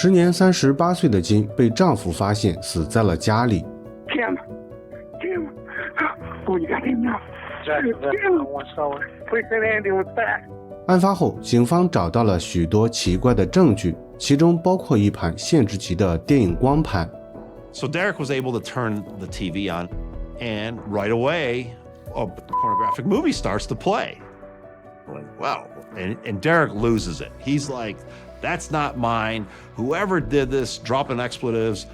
时年38岁的金被丈夫发现死在了家里。Tim, oh, you got him now. Tim, please send an ambulance back. 案发后，警方找到了许多奇怪的证据，其中包括一盘限制级的电影光盘。So Derek was able to turn the TV on, and right away, a pornographic movie starts to play. Like, wow. And Derek loses it. He's like, that's not mine. Whoever did this, dropping expletives,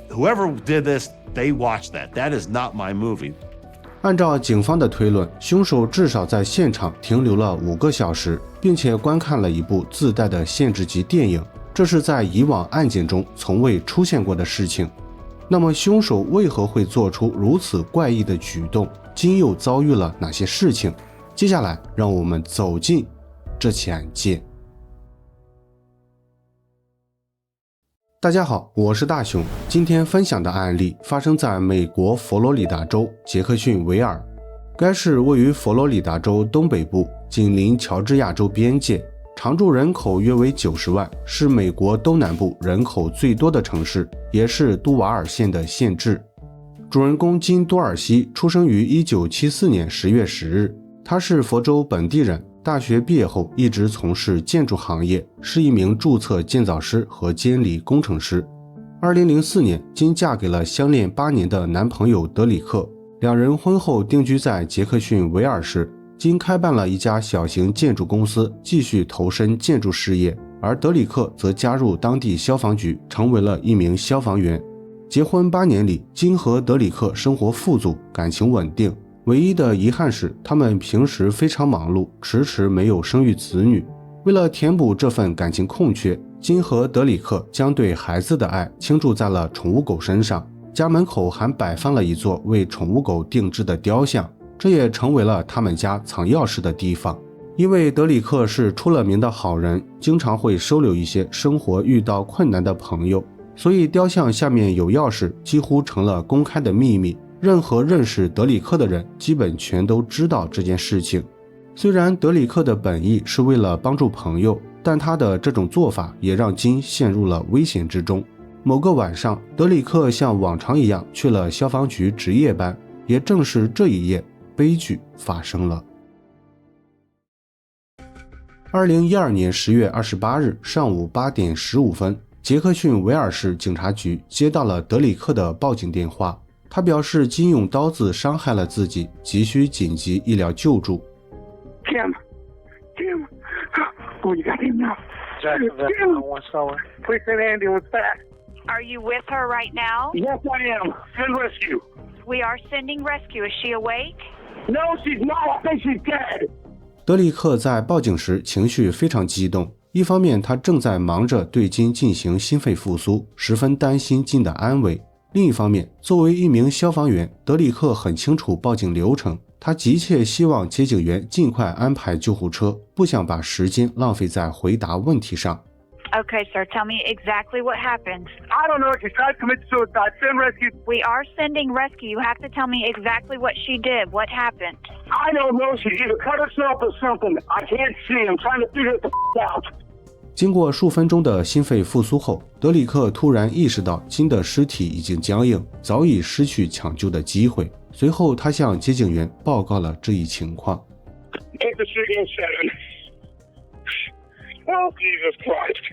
whoever did this, they watched that. That is not my movie. 按照警方的推论，凶手至少在现场停留了5个小时，并且观看了一部自带的限制级电影，这是在以往案件中从未出现过的事情。那么凶手为何会做出如此怪异的举动？金又遭遇了哪些事情？接下来让我们走进这起案件。大家好，我是大熊。今天分享的案例发生在美国佛罗里达州杰克逊维尔。该市位于佛罗里达州东北部，紧邻乔治亚州边界，常住人口约为90万，是美国东南部人口最多的城市，也是都瓦尔县的县治。主人公金多尔西出生于1974年10月10日，他是佛州本地人。大学毕业后一直从事建筑行业，是一名注册建造师和监理工程师。2004年，金嫁给了相恋8年的男朋友德里克，两人婚后定居在杰克逊维尔市。金开办了一家小型建筑公司，继续投身建筑事业，而德里克则加入当地消防局，成为了一名消防员。结婚8年里，金和德里克生活富足，感情稳定。唯一的遗憾是，他们平时非常忙碌，迟迟没有生育子女。为了填补这份感情空缺，金和德里克将对孩子的爱倾注在了宠物狗身上，家门口还摆放了一座为宠物狗定制的雕像，这也成为了他们家藏钥匙的地方。因为德里克是出了名的好人，经常会收留一些生活遇到困难的朋友，所以雕像下面有钥匙几乎成了公开的秘密。任何认识德里克的人基本全都知道这件事情。虽然德里克的本意是为了帮助朋友，但他的这种做法也让金陷入了危险之中。某个晚上，德里克像往常一样去了消防局值夜班，也正是这一夜，悲剧发生了。2012年10月28日上午8点15分，杰克逊维尔市警察局接到了德里克的报警电话。他表示金用刀子伤害了自己，急需紧急医疗救助。Tim, oh, you got him now. Tim, please send an ambulance back. Are you with her right now? Yes, I am. Send rescue. We are sending rescue. Is she awake? No, she's not. I think she's dead. 德里克在报警时情绪非常激动，一方面他正在忙着对金进行心肺复苏，十分担心金的安危。另一方面，作为一名消防员，德里克很清楚报警流程，他急切希望接警员尽快安排救护车，不想把时间浪费在回答问题上。Okay, sir, tell me exactly what happened. I don't know. She tried to commit suicide. Send rescue. We are sending rescue. You have to tell me exactly what she did. What happened? I don't know. She either cut herself or something. I can't see. I'm trying to figure it out. 经过数分钟的心肺复苏后，德里克突然意识到金的尸体已经僵硬，早已失去抢救的机会。随后他向接警员报告了这一情况。Oh, Jesus Christ.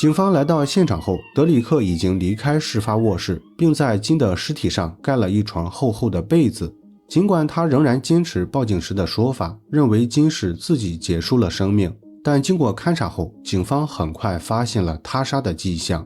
警方来到现场后，德里克已经离开事发卧室，并在金的尸体上盖了一床厚厚的被子。尽管他仍然坚持报警时的说法，认为金是自己结束了生命，但经过勘查后，警方很快发现了他杀的迹象。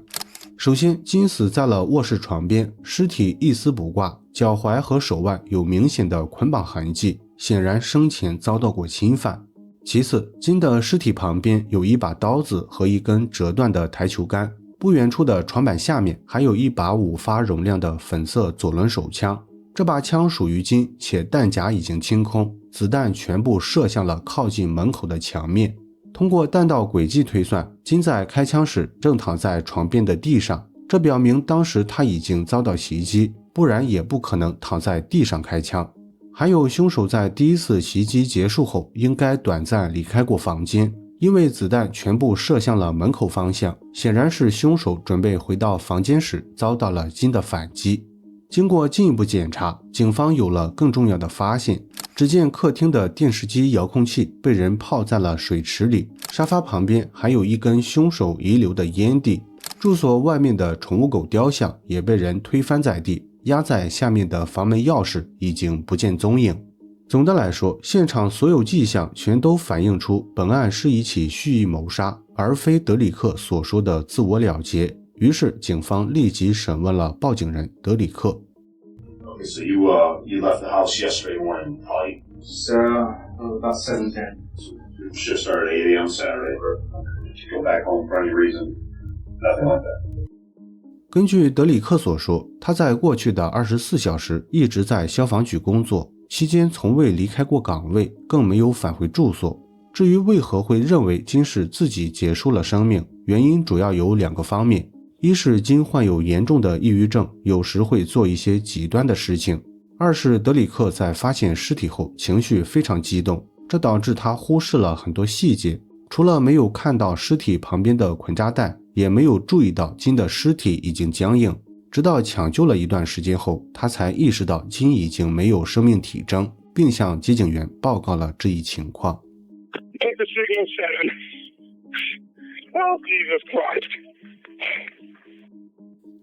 首先，金死在了卧室床边，尸体一丝不挂，脚踝和手腕有明显的捆绑痕迹，显然生前遭到过侵犯。其次，金的尸体旁边有一把刀子和一根折断的台球杆，不远处的床板下面还有一把5发容量的粉色左轮手枪。这把枪属于金，且弹夹已经清空，子弹全部射向了靠近门口的墙面。通过弹道轨迹推算，金在开枪时正躺在床边的地上，这表明当时他已经遭到袭击，不然也不可能躺在地上开枪。还有，凶手在第一次袭击结束后应该短暂离开过房间，因为子弹全部射向了门口方向，显然是凶手准备回到房间时遭到了金的反击。经过进一步检查，警方有了更重要的发现。只见客厅的电视机遥控器被人泡在了水池里，沙发旁边还有一根凶手遗留的烟蒂，住所外面的宠物狗雕像也被人推翻在地，压在下面的房门钥匙已经不见踪影。总的来说，现场所有迹象全都反映出本案是一起蓄意谋杀，而非德里克所说的自我了结。于是警方立即审问了报警人德里克。Okay, so you left the house yesterday morning, probably about 7:10. shift started at 8 a.m. Saturday. Did you go back home for any reason? Nothing like that. 根据德里克所说，他在过去的24小时一直在消防局工作，期间从未离开过岗位，更没有返回住所。至于为何会认为金是自己结束了生命，原因主要有2个方面。一是金患有严重的抑郁症，有时会做一些极端的事情；二是德里克在发现尸体后情绪非常激动，这导致他忽视了很多细节，除了没有看到尸体旁边的捆扎带，也没有注意到金的尸体已经僵硬，直到抢救了一段时间后，他才意识到金已经没有生命体征，并向接警员报告了这一情况。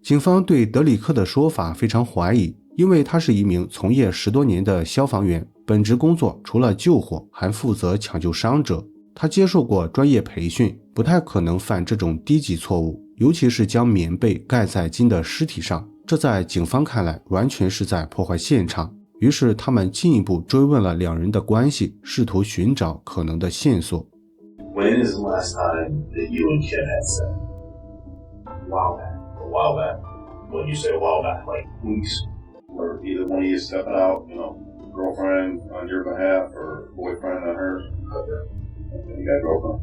警方对德里克的说法非常怀疑，因为他是一名从业10多年的消防员，本职工作除了救火，还负责抢救伤者。他接受过专业培训，不太可能犯这种低级错误，尤其是将棉被盖在金的尸体上，这在警方看来完全是在破坏现场。于是他们进一步追问了2人的关系，试图寻找可能的线索。When is the last time that you and Kim had sex? A while back. When you say a while back, like weeks? Or either one of you stepping out, girlfriend on your behalf or boyfriend on hers? You got a girlfriend?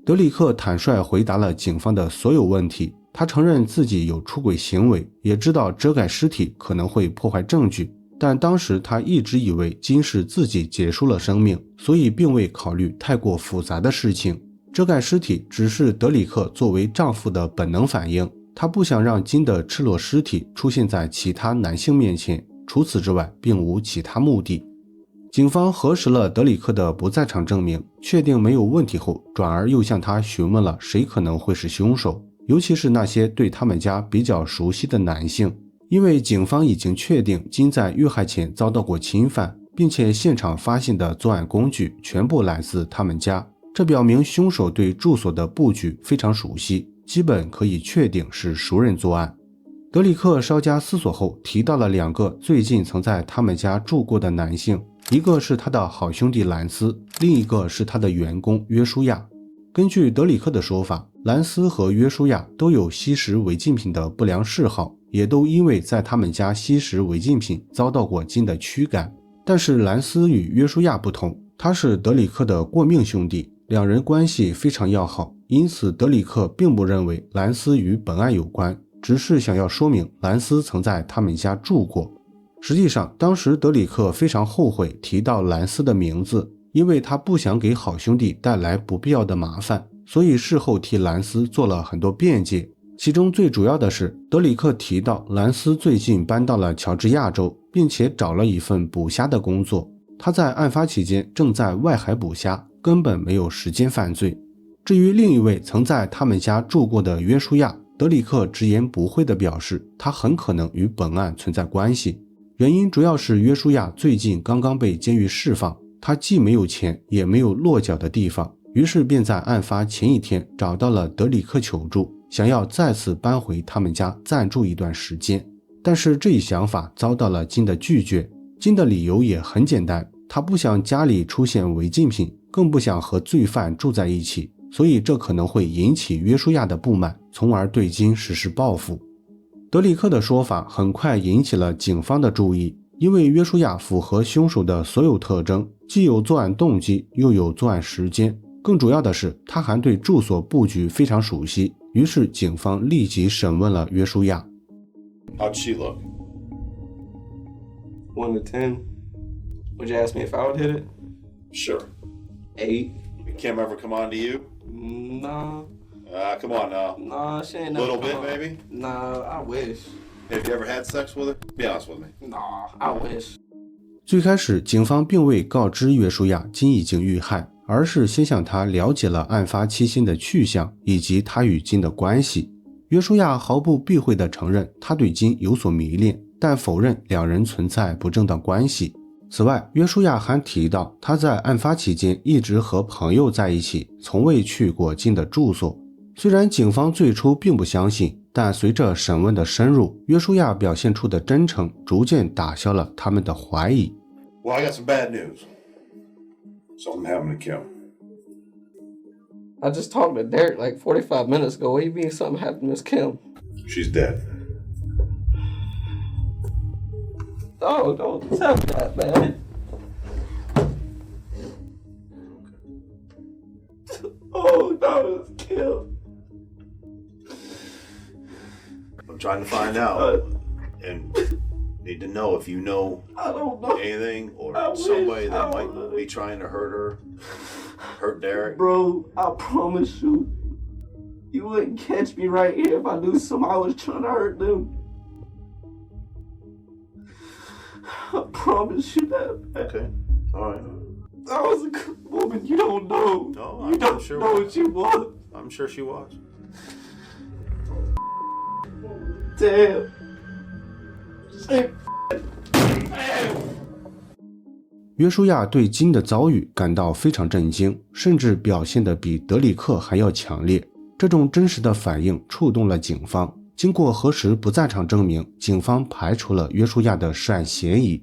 德里克坦率回答了警方的所有问题，他承认自己有出轨行为，也知道遮盖尸体可能会破坏证据，但当时他一直以为金是自己结束了生命，所以并未考虑太过复杂的事情。遮盖尸体只是德里克作为丈夫的本能反应，他不想让金的赤裸尸体出现在其他男性面前，除此之外并无其他目的。警方核实了德里克的不在场证明，确定没有问题后，转而又向他询问了谁可能会是凶手，尤其是那些对他们家比较熟悉的男性。因为警方已经确定金在遇害前遭到过侵犯，并且现场发现的作案工具全部来自他们家，这表明凶手对住所的布局非常熟悉，基本可以确定是熟人作案。德里克稍加思索后提到了2个最近曾在他们家住过的男性，一个是他的好兄弟兰斯，另一个是他的员工约书亚。根据德里克的说法，兰斯和约书亚都有吸食违禁品的不良嗜好，也都因为在他们家吸食违禁品遭到过金的驱赶。但是兰斯与约书亚不同，他是德里克的过命兄弟，2人关系非常要好，因此德里克并不认为兰斯与本案有关，只是想要说明兰斯曾在他们家住过。实际上，当时德里克非常后悔提到兰斯的名字，因为他不想给好兄弟带来不必要的麻烦，所以事后替兰斯做了很多辩解。其中最主要的是，德里克提到兰斯最近搬到了乔治亚州，并且找了一份捕虾的工作。他在案发期间正在外海捕虾，根本没有时间犯罪。至于另一位曾在他们家住过的约书亚，德里克直言不讳地表示，他很可能与本案存在关系。原因主要是约书亚最近刚刚被监狱释放，他既没有钱也没有落脚的地方，于是便在案发前一天找到了德里克求助，想要再次搬回他们家暂住一段时间。但是这一想法遭到了金的拒绝。金的理由也很简单，他不想家里出现违禁品，更不想和罪犯住在一起，所以这可能会引起约书亚的不满，从而对金实施报复。德里克的说法很快引起了警方的注意，因为约书亚符合凶手的所有特征，既有作案动机，又有作案时间，更主要的是他还对住所布局非常熟悉。于是警方立即审问了约书亚。 How'd she look? 1 to 10. Would you ask me if I would hit it? Sure. 8. Kim ever come on to you? Nah, Come on now. nah, she ain't A never little bit, come on. maybe? Nah, I wish. Have you ever had sex with her? Be honest with me. Nah, I wish. 最开始，警方并未告知约书亚金已经遇害，而是先向他了解了案发期间的去向以及他与金的关系。约书亚毫不避讳地承认他对金有所迷恋，但否认两人存在不正当关系。此外，约书亚还提到他在案发期间一直和朋友在一起，从未去过金的住所。虽然警方最初并不相信，但随着审问的深入，约书亚表现出的真诚逐渐打消了他们的怀疑。Well, I got some bad news. Something happened to Kim. I just talked to Derek like 45 minutes ago. What do you mean something happened to Miss Kim? She's dead. Oh, don't tell me that, man. Oh, no, it's Kim. I'm trying to find out and need to know if you know I don't know. anything or I wish somebody that I might would. be trying to hurt her, hurt Derek. Bro, I promise you, you wouldn't catch me right here if I knew somebody was trying to hurt them. I promise you that, man. Okay. All right. That was a good woman. You don't know. No, you I'm don't sure know we- what she was. I'm sure she was. Damn. Say, damn. 约书亚对金的遭遇感到非常震惊，甚至表现得比德里克还要强烈。这种真实的反应触动了警方。经过核实不在场证明，警方排除了约书亚的涉案嫌疑。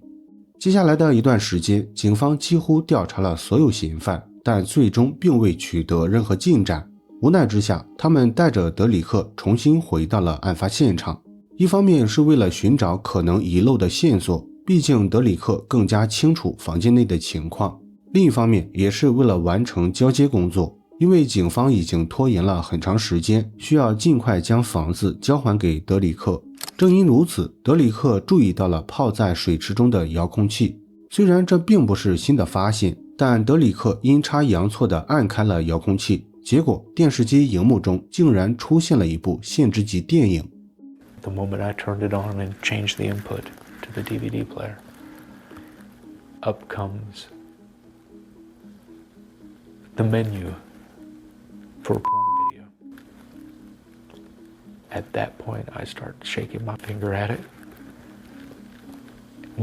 接下来的一段时间，警方几乎调查了所有嫌犯，但最终并未取得任何进展。无奈之下，他们带着德里克重新回到了案发现场。一方面是为了寻找可能遗漏的线索，毕竟德里克更加清楚房间内的情况；另一方面也是为了完成交接工作，因为警方已经拖延了很长时间，需要尽快将房子交还给德里克。正因如此，德里克注意到了泡在水池中的遥控器。虽然这并不是新的发现，但德里克阴差阳错地按开了遥控器，结果电视机荧幕中竟然出现了一部限制级电影。The moment I turned it on and changed the input to the DVD player, up comes the menu for a porn video. At that point, I start shaking my finger at it,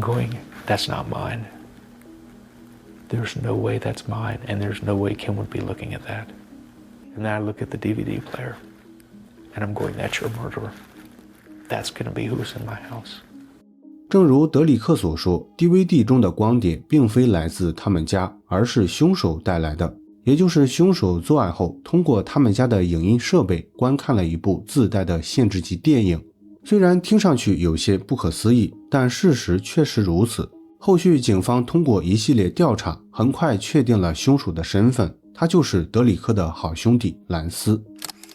going, that's not mine. There's no way that's mine, and there's no way Kim would be looking at that. And then I look at the DVD player, and I'm going, that's your murderer.That's gonna be who's in my house. 正如德里克所说， DVD 中的光点并非来自他们家，而是凶手带来的，也就是凶手作案后通过他们家的影音设备观看了一部自带的限制级电影。虽然听上去有些不可思议，但事实确实如此。后续警方通过一系列调查，很快确定了凶手的身份，他就是德里克的好兄弟兰斯。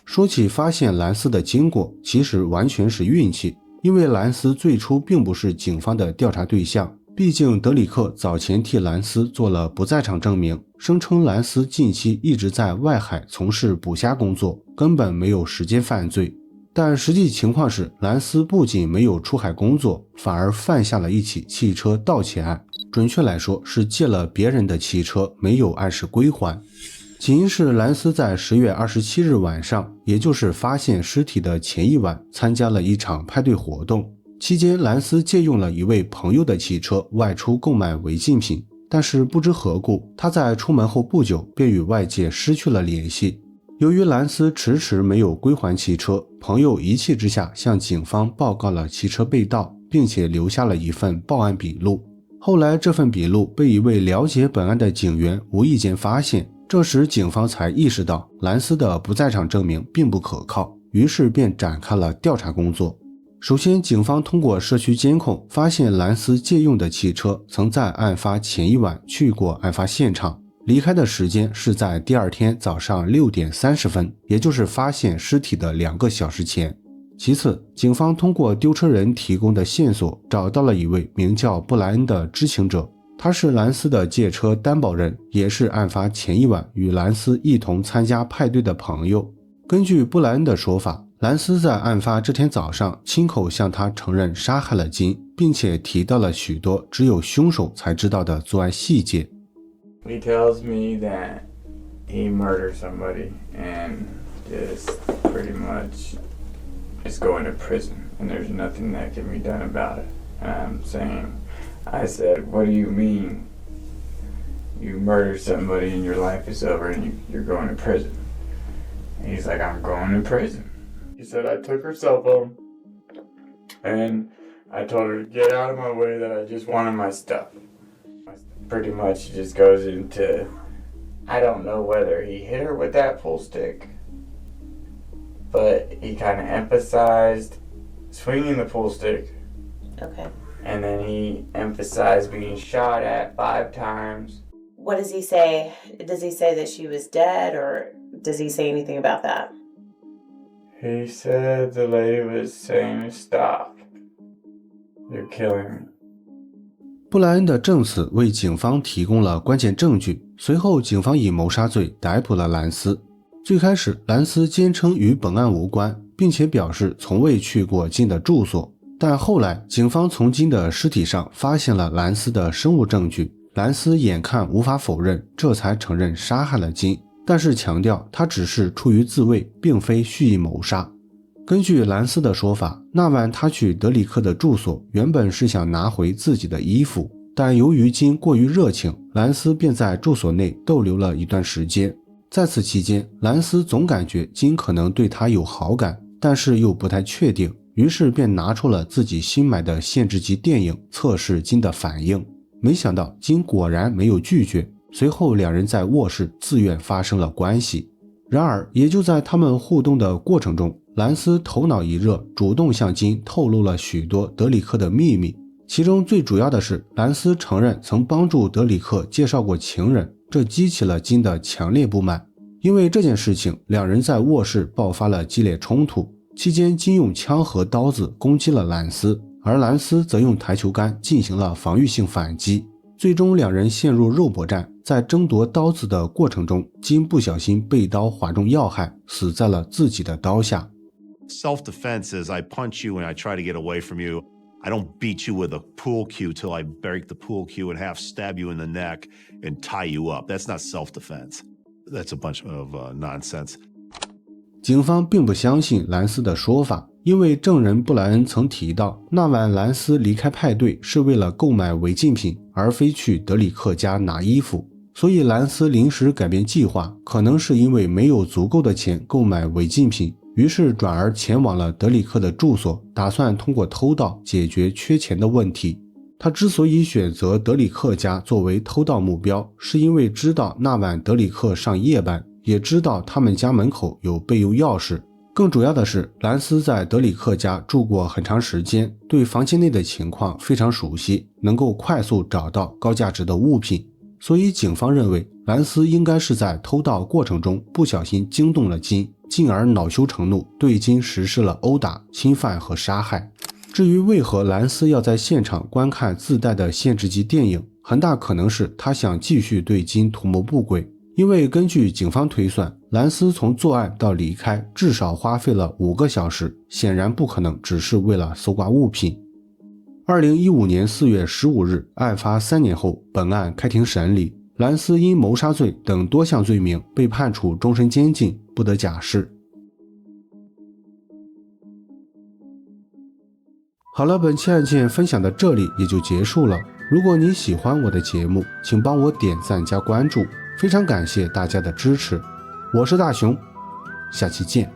说起发现兰斯的经过，其实完全是运气，因为兰斯最初并不是警方的调查对象，毕竟德里克早前替兰斯做了不在场证明，声称兰斯近期一直在外海从事捕虾工作，根本没有时间犯罪。但实际情况是，兰斯不仅没有出海工作，反而犯下了一起汽车盗窃案，准确来说是借了别人的汽车，没有按时归还。起因是兰斯在10月27日晚上，也就是发现尸体的前一晚，参加了一场派对活动。期间，兰斯借用了一位朋友的汽车外出购买违禁品，但是不知何故，他在出门后不久便与外界失去了联系。由于兰斯迟迟没有归还汽车，朋友一气之下向警方报告了汽车被盗，并且留下了一份报案笔录。后来这份笔录被一位了解本案的警员无意间发现，这时警方才意识到兰斯的不在场证明并不可靠，于是便展开了调查工作。首先，警方通过社区监控发现兰斯借用的汽车曾在案发前一晚去过案发现场，离开的时间是在第二天早上6点30分，也就是发现尸体的2个小时前。其次，警方通过丢车人提供的线索找到了一位名叫布莱恩的知情者。他是兰斯的借车担保人，也是案发前一晚与兰斯一同参加派对的朋友。根据布莱恩的说法，兰斯在案发这天早上亲口向他承认杀害了金，并且提到了许多只有凶手才知道的作案细节。He tells me that he murdered somebody and just pretty much is going to prison and there's nothing that can be done about it. And I said, what do you mean? You murdered somebody and your life is over and you're going to prison. And he's like, I'm going to prison. He said, I took her cell phone and I told her to get out of my way, that I just wanted my stuff. Pretty much just goes into, I don't know whether he hit her with that pool stick, but he kind of emphasized swinging the pool stick. Okay. And then he emphasized being shot at 5 times. What does he say? Does he say that she was dead, or does he say anything about that? He said the lady was saying, stop. You're killing me. 布莱恩的证词为警方提供了关键证据，随后警方以谋杀罪逮捕了兰斯。最开始兰斯坚称与本案无关，并且表示从未去过金的住所，但后来警方从金的尸体上发现了兰斯的生物证据，兰斯眼看无法否认，这才承认杀害了金，但是强调他只是出于自卫，并非蓄意谋杀。根据兰斯的说法，那晚他去德里克的住所，原本是想拿回自己的衣服，但由于金过于热情，兰斯便在住所内逗留了一段时间。在此期间，兰斯总感觉金可能对他有好感，但是又不太确定，于是便拿出了自己新买的限制级电影测试金的反应。没想到金果然没有拒绝，随后两人在卧室自愿发生了关系。然而也就在他们互动的过程中，兰斯头脑一热，主动向金透露了许多德里克的秘密，其中最主要的是兰斯承认曾帮助德里克介绍过情人，这激起了金的强烈不满。因为这件事情，两人在卧室爆发了激烈冲突，期间金用枪和刀子攻击了兰斯，而兰斯则用台球杆进行了防御性反击，最终两人陷入肉搏战。在争夺刀子的过程中，金不小心被刀划中要害，死在了自己的刀下。Self-defense is I punch you and I try to get away from you. I don't beat you with a pool cue till I break the pool cue in half, stab you in the neck, and tie you up. That's not self-defense. That's a bunch of nonsense. 警方并不相信兰斯的说法，因为证人布莱恩曾提到，那晚兰斯离开派对是为了购买违禁品，而非去德里克家拿衣服。所以兰斯临时改变计划，可能是因为没有足够的钱购买违禁品，于是转而前往了德里克的住所，打算通过偷盗解决缺钱的问题。他之所以选择德里克家作为偷盗目标，是因为知道那晚德里克上夜班，也知道他们家门口有备用钥匙。更主要的是，兰斯在德里克家住过很长时间，对房间内的情况非常熟悉，能够快速找到高价值的物品。所以警方认为兰斯应该是在偷盗过程中不小心惊动了金，进而恼羞成怒，对金实施了殴打、侵犯和杀害。至于为何兰斯要在现场观看自带的限制级电影，很大可能是他想继续对金图谋不轨。因为根据警方推算，兰斯从作案到离开至少花费了5个小时，显然不可能只是为了搜刮物品。2015年4月15日，案发3年后，本案开庭审理，兰斯因谋杀罪等多项罪名被判处终身监禁，不得假释。好了，本期案件分享到这里也就结束了。如果你喜欢我的节目，请帮我点赞加关注，非常感谢大家的支持。我是大熊，下期见。